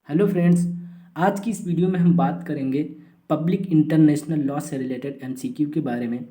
Hello friends, आज की इस वीडियो में हम बात करेंगे पब्लिक इंटरनेशनल लॉ से रिलेटेड एमसीक्यू के बारे में।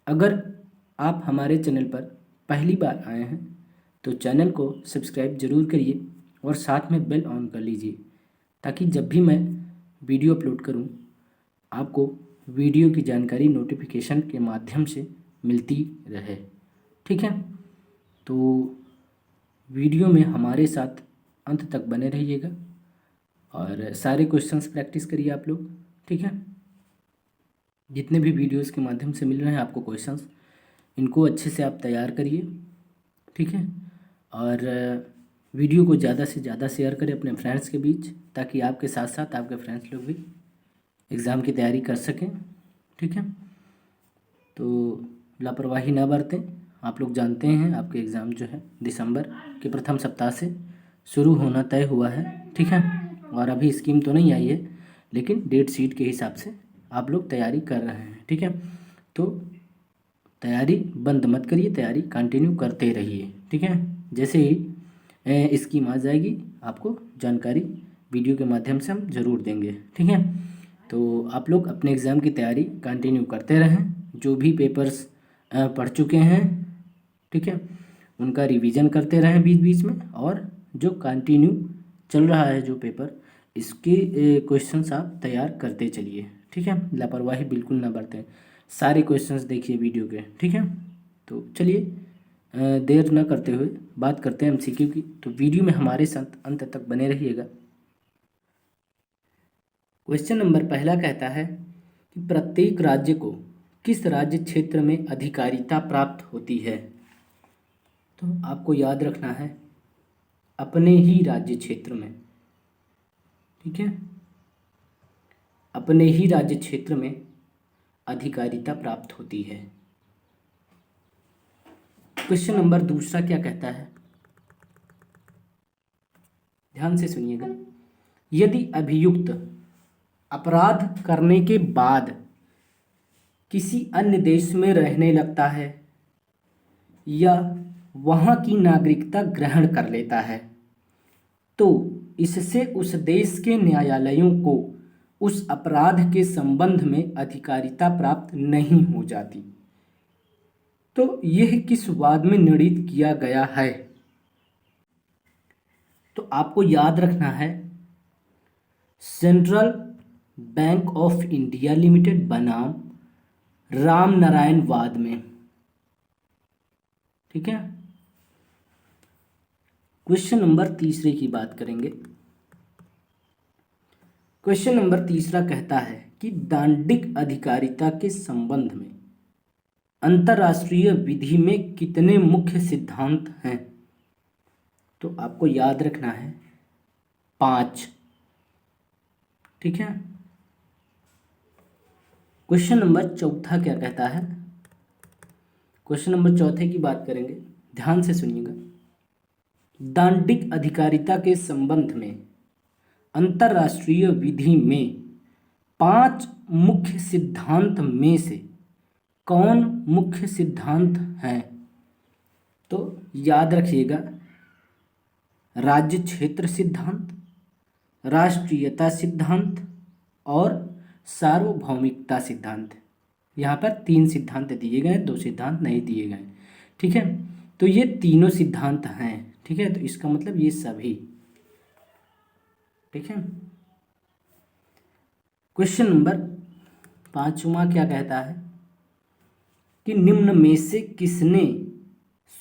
अगर आप हमारे चैनल पर पहली बार आए हैं तो चैनल को सब्सक्राइब जरूर करिए और साथ में बेल ऑन कर लीजिए ताकि जब भी मैं वीडियो अपलोड करूं आपको वीडियो की जानकारी नोटिफिकेशन के माध्यम से मिलती रहे। ठीक है, तो वीडियो में हमारे साथ अंत तक बने रहिएगा और सारे क्वेश्चंस प्रैक्टिस करिए आप लोग। ठीक है, जितने भी वीडियोस के माध्यम से मिल रहे हैं आपको क्वेश्चंस, इनको अच्छे से आप तैयार करिए। ठीक है, और वीडियो को ज़्यादा से ज़्यादा शेयर करें अपने फ्रेंड्स के बीच ताकि आपके साथ साथ आपके फ्रेंड्स लोग भी एग्ज़ाम की तैयारी कर सकें। ठीक है, तो लापरवाही ना बरतें। आप लोग जानते हैं आपके एग्ज़ाम जो है दिसंबर के प्रथम सप्ताह से शुरू होना तय हुआ है। ठीक है, और अभी स्कीम तो नहीं आई है लेकिन डेट शीट के हिसाब से आप लोग तैयारी कर रहे हैं। ठीक है, तो तैयारी बंद मत करिए, तैयारी कंटिन्यू करते रहिए। ठीक है, जैसे ही स्कीम आ जाएगी आपको जानकारी वीडियो के माध्यम से हम ज़रूर देंगे। ठीक है, तो आप लोग अपने एग्ज़ाम की तैयारी कंटिन्यू करते रहें। जो भी पेपर्स पढ़ चुके हैं, ठीक है, उनका रिवीजन करते रहें बीच बीच में, और जो कंटिन्यू चल रहा है जो पेपर, इसके क्वेश्चंस आप तैयार करते चलिए। ठीक है, लापरवाही बिल्कुल ना बरतें, सारे क्वेश्चंस देखिए वीडियो के। ठीक है, तो चलिए देर न करते हुए बात करते हैं एमसीक्यू की। तो वीडियो में हमारे साथ अंत तक बने रहिएगा। क्वेश्चन नंबर पहला कहता है कि प्रत्येक राज्य को किस राज्य क्षेत्र में अधिकारिता प्राप्त होती है। तो आपको याद रखना है अपने ही राज्य क्षेत्र में। ठीक है, अपने ही राज्य क्षेत्र में अधिकारिता प्राप्त होती है। क्वेश्चन नंबर दूसरा क्या कहता है, ध्यान से सुनिएगा। यदि अभियुक्त अपराध करने के बाद किसी अन्य देश में रहने लगता है या वहां की नागरिकता ग्रहण कर लेता है तो इससे उस देश के न्यायालयों को उस अपराध के संबंध में अधिकारिता प्राप्त नहीं हो जाती। तो यह किस वाद में निर्णित किया गया है। तो आपको याद रखना है central bank of India limited बनाम राम नारायण वाद में। ठीक है, क्वेश्चन नंबर तीसरे की बात करेंगे। क्वेश्चन नंबर तीसरा कहता है कि दांडिक अधिकारिता के संबंध में अंतर्राष्ट्रीय विधि में कितने मुख्य सिद्धांत हैं। तो आपको याद रखना है 5। ठीक है, क्वेश्चन नंबर चौथा क्या कहता है, क्वेश्चन नंबर चौथे की बात करेंगे, ध्यान से सुनिएगा। दांडिक अधिकारिता के संबंध में अंतर्राष्ट्रीय विधि में 5 मुख्य सिद्धांत में से कौन मुख्य सिद्धांत हैं। तो याद रखिएगा राज्य क्षेत्र सिद्धांत, राष्ट्रीयता सिद्धांत और सार्वभौमिकता सिद्धांत। यहाँ पर 3 सिद्धांत दिए गए, 2 सिद्धांत नहीं दिए गए। ठीक है, तो ये तीनों सिद्धांत हैं। ठीक है, तो इसका मतलब ये सभी। ठीक है, क्वेश्चन नंबर 5वां क्या कहता है कि निम्न में से किसने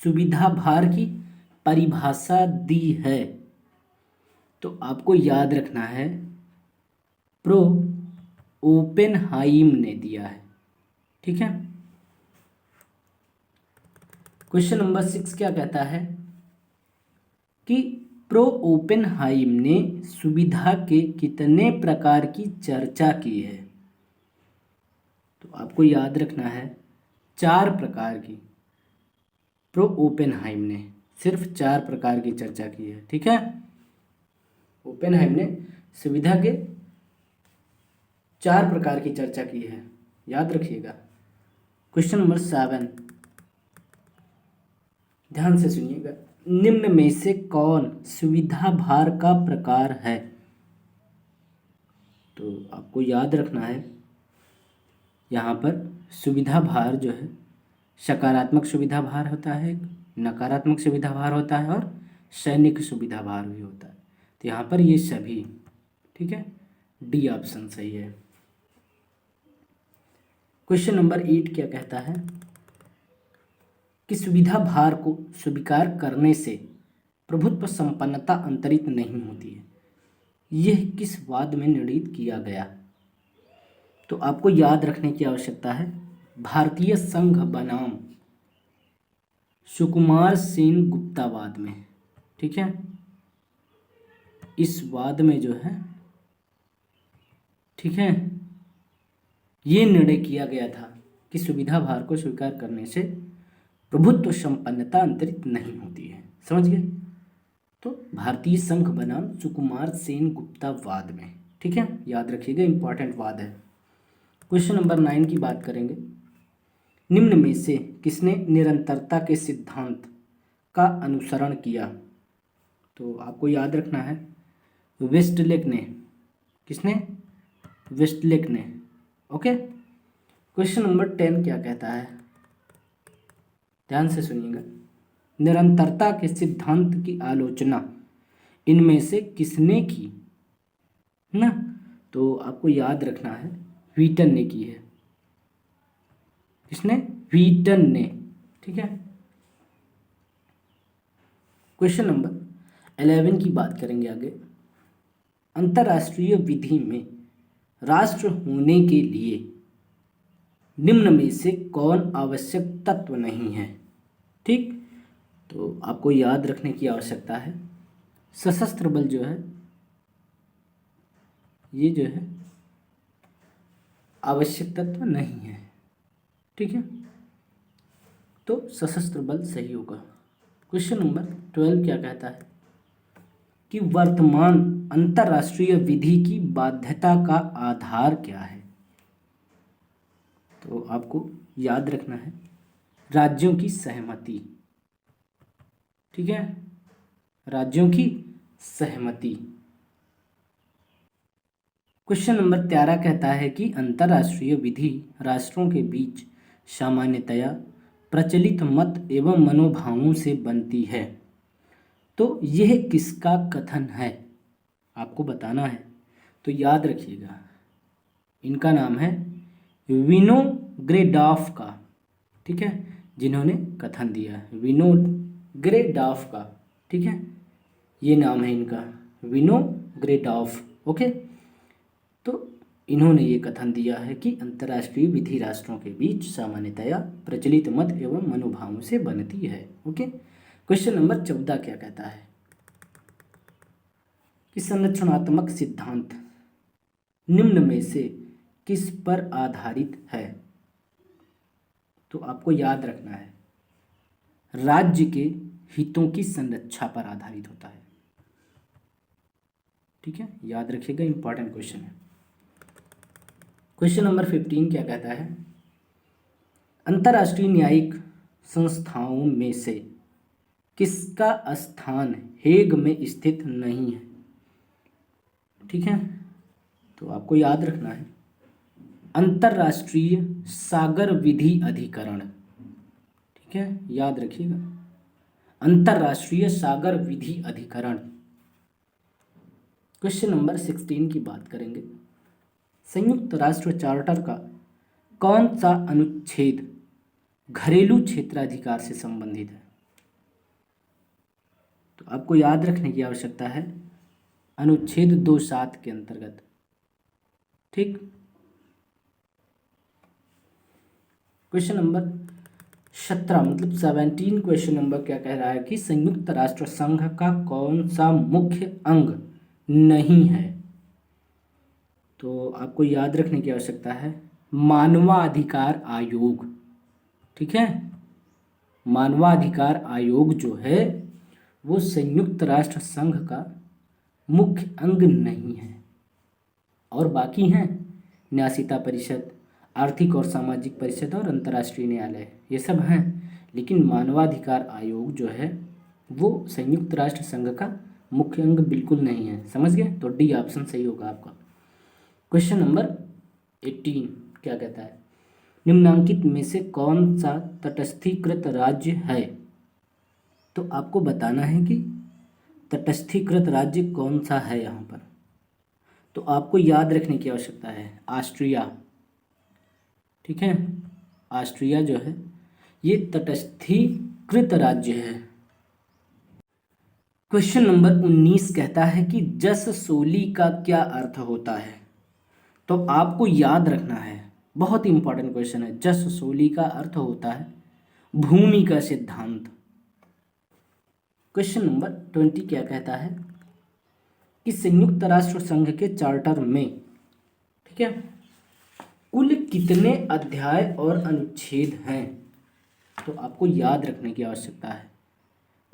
सुविधा भार की परिभाषा दी है। तो आपको याद रखना है प्रो ओपेनहाइम ने दिया है। ठीक है, क्वेश्चन नंबर 6 क्या कहता है कि प्रो ओपेनहाइम ने सुविधा के कितने प्रकार की चर्चा की है। तो आपको याद रखना है 4 प्रकार की। प्रो ओपेनहाइम ने सिर्फ 4 प्रकार की चर्चा की है। ठीक है, ओपेनहाइम ने सुविधा के 4 प्रकार की चर्चा की है, याद रखिएगा। क्वेश्चन नंबर 7, ध्यान से सुनिएगा। निम्न में से कौन सुविधा भार का प्रकार है। तो आपको याद रखना है यहाँ पर सुविधा भार जो है सकारात्मक सुविधा भार होता है, नकारात्मक सुविधा भार होता है और सैनिक सुविधा भार भी होता है। तो यहाँ पर ये सभी, ठीक है, डी ऑप्शन सही है। क्वेश्चन नंबर 8 क्या कहता है कि सुविधा भार को स्वीकार करने से प्रभुत्व संपन्नता अंतरित नहीं होती है, यह किस वाद में निर्णित किया गया? तो आपको याद रखने की आवश्यकता है भारतीय संघ बनाम सुकुमार सेन गुप्तावाद में, ठीक है। इस वाद में जो है, ठीक है, ये निर्णय किया गया था कि सुविधा भार को स्वीकार करने से प्रभुत्व संपन्नता अंतरित नहीं होती है। समझ गए? तो भारतीय संघ बनाम सुकुमार सेन गुप्तावाद में, ठीक है, याद रखिएगा, इंपॉर्टेंट वाद है। क्वेश्चन नंबर 9 की बात करेंगे। निम्न में से किसने निरंतरता के सिद्धांत का अनुसरण किया? तो आपको याद रखना है वेस्टलेक ने। किसने? वेस्टलेक ने। ओके। क्वेश्चन नंबर 10 क्या कहता है, ध्यान से सुनिएगा। निरंतरता के सिद्धांत की आलोचना इनमें से किसने की ना? तो आपको याद रखना है व्हीटन ने की है। किसने? व्हीटन ने, ठीक है। क्वेश्चन नंबर 11 की बात करेंगे आगे। अंतर्राष्ट्रीय विधि में राष्ट्र होने के लिए निम्न में से कौन आवश्यक तत्व नहीं है? ठीक, तो आपको याद रखने की आवश्यकता है सशस्त्र बल जो है, ये जो है आवश्यक तत्व नहीं है, ठीक है। तो सशस्त्र बल सही होगा। क्वेश्चन नंबर 12 क्या कहता है कि वर्तमान अंतर्राष्ट्रीय विधि की बाध्यता का आधार क्या है? तो आपको याद रखना है राज्यों की सहमति, ठीक है, राज्यों की सहमति। क्वेश्चन नंबर 13 कहता है कि अंतर्राष्ट्रीय विधि राष्ट्रों के बीच सामान्यतया प्रचलित मत एवं मनोभावों से बनती है। तो यह किसका कथन है? आपको बताना है। तो याद रखिएगा, इनका नाम है विनोग्रेडॉफ का, ठीक है, जिन्होंने कथन दिया है विनोग्रेडॉफ का, ठीक है, ये नाम है इनका विनोग्रेडॉफ। ओके, तो इन्होंने ये कथन दिया है कि अंतर्राष्ट्रीय विधि राष्ट्रों के बीच सामान्यतया प्रचलित मत एवं मनोभावों से बनती है। ओके। क्वेश्चन नंबर 14 क्या कहता है कि संरचनात्मक सिद्धांत निम्न में से किस पर आधारित है? तो आपको याद रखना है राज्य के हितों की संरक्षा पर आधारित होता है, ठीक है, याद रखिएगा, इंपॉर्टेंट क्वेश्चन है। क्वेश्चन नंबर 15 क्या कहता है अंतर्राष्ट्रीय न्यायिक संस्थाओं में से किसका स्थान हेग में स्थित नहीं है? ठीक है, तो आपको याद रखना है अंतर्राष्ट्रीय सागर विधि अधिकरण, ठीक है, याद रखिएगा, अंतर्राष्ट्रीय सागर विधि अधिकरण। क्वेश्चन नंबर 16 की बात करेंगे। संयुक्त राष्ट्र चार्टर का कौन सा अनुच्छेद घरेलू क्षेत्राधिकार से संबंधित है? तो आपको याद रखने की आवश्यकता है अनुच्छेद 27 के अंतर्गत, ठीक। क्वेश्चन नंबर 17 मतलब 17 क्वेश्चन नंबर क्या कह रहा है कि संयुक्त राष्ट्र संघ का कौन सा मुख्य अंग नहीं है? तो आपको याद रखने की आवश्यकता है मानवाधिकार आयोग, ठीक है, मानवाधिकार आयोग जो है वो संयुक्त राष्ट्र संघ का मुख्य अंग नहीं है। और बाकी हैं न्यासीता परिषद, आर्थिक और सामाजिक परिषद और अंतर्राष्ट्रीय न्यायालय, ये सब हैं, लेकिन मानवाधिकार आयोग जो है वो संयुक्त राष्ट्र संघ का मुख्य अंग बिल्कुल नहीं है। समझ गए? तो डी ऑप्शन सही होगा आपका। क्वेश्चन नंबर 18 क्या कहता है, निम्नांकित में से कौन सा तटस्थीकृत राज्य है। तो आपको बताना है कि तटस्थीकृत राज्य कौन सा है यहाँ पर। तो आपको याद रखने की आवश्यकता है ऑस्ट्रिया, ठीक है। ऑस्ट्रिया जो है ये तटस्थीकृत राज्य है। क्वेश्चन नंबर 19 कहता है कि जससोली का क्या अर्थ होता है। तो आपको याद रखना है, बहुत ही इंपॉर्टेंट क्वेश्चन है। जससोली का अर्थ होता है भूमि का सिद्धांत। क्वेश्चन नंबर 20 क्या कहता है कि संयुक्त राष्ट्र संघ के चार्टर में, ठीक है, कुल कितने अध्याय और अनुच्छेद हैं। तो आपको याद रखने की आवश्यकता है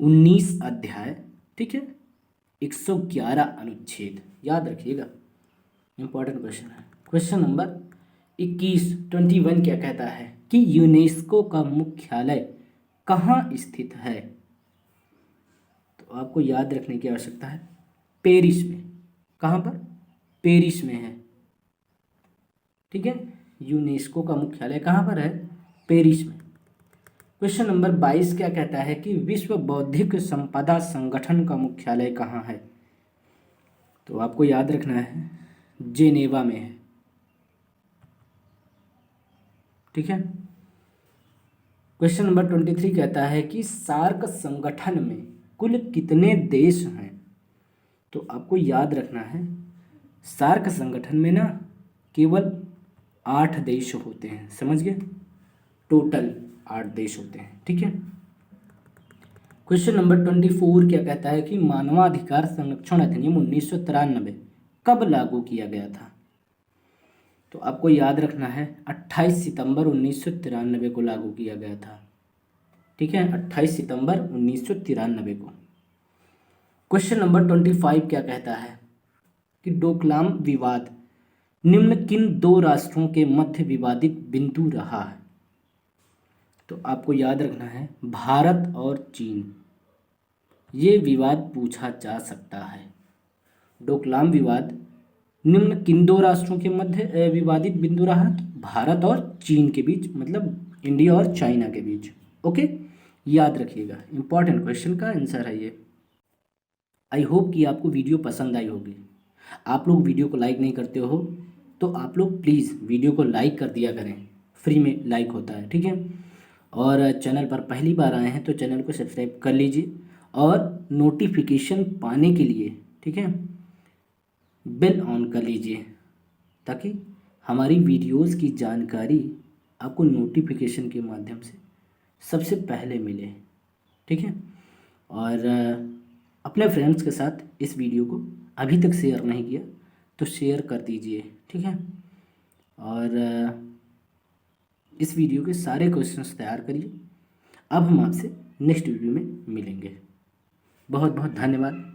19 अध्याय, ठीक है, 111 अनुच्छेद, याद रखिएगा, इंपॉर्टेंट क्वेश्चन है। क्वेश्चन नंबर 21 क्या कहता है कि यूनेस्को का मुख्यालय कहाँ स्थित है। तो आपको याद रखने की आवश्यकता है पेरिस में। कहाँ पर? पेरिस में है, ठीक है। यूनेस्को का मुख्यालय कहाँ पर है? पेरिस में। क्वेश्चन नंबर 22 क्या कहता है कि विश्व बौद्धिक संपदा संगठन का मुख्यालय कहाँ है। तो आपको याद रखना है जेनेवा में है, ठीक है। क्वेश्चन नंबर 23 कहता है कि सार्क संगठन में कुल कितने देश हैं। तो आपको याद रखना है सार्क संगठन में ना केवल 8 देश होते हैं, समझ गए, टोटल 8 देश होते हैं, ठीक है। क्वेश्चन नंबर 24 क्या कहता है कि मानवाधिकार संरक्षण अधिनियम 1993 कब लागू किया गया था। तो आपको याद रखना है 28 सितंबर 1993 को लागू किया गया था, ठीक है, 28 सितंबर 1993 को। क्वेश्चन नंबर 25 क्या कहता है कि डोकलाम विवाद निम्न किन 2 राष्ट्रों के मध्य विवादित बिंदु रहा है। तो आपको याद रखना है भारत और चीन, ये विवाद पूछा जा सकता है। डोकलाम विवाद निम्न किन 2 राष्ट्रों के मध्य विवादित बिंदु रहा, भारत और चीन के बीच, मतलब इंडिया और चाइना के बीच, ओके, याद रखिएगा, इंपॉर्टेंट क्वेश्चन का आंसर है ये। आई होप कि आपको वीडियो पसंद आई होगी। आप लोग वीडियो को लाइक नहीं करते हो तो आप लोग प्लीज़ वीडियो को लाइक कर दिया करें, फ्री में लाइक होता है, ठीक है। और चैनल पर पहली बार आए हैं तो चैनल को सब्सक्राइब कर लीजिए और नोटिफिकेशन पाने के लिए, ठीक है, बेल ऑन कर लीजिए ताकि हमारी वीडियोस की जानकारी आपको नोटिफिकेशन के माध्यम से सबसे पहले मिले, ठीक है। और अपने फ्रेंड्स के साथ इस वीडियो को अभी तक शेयर नहीं किया तो शेयर कर दीजिए, ठीक है। और इस वीडियो के सारे क्वेश्चंस तैयार करिए। अब हम आपसे नेक्स्ट वीडियो में मिलेंगे। बहुत बहुत धन्यवाद।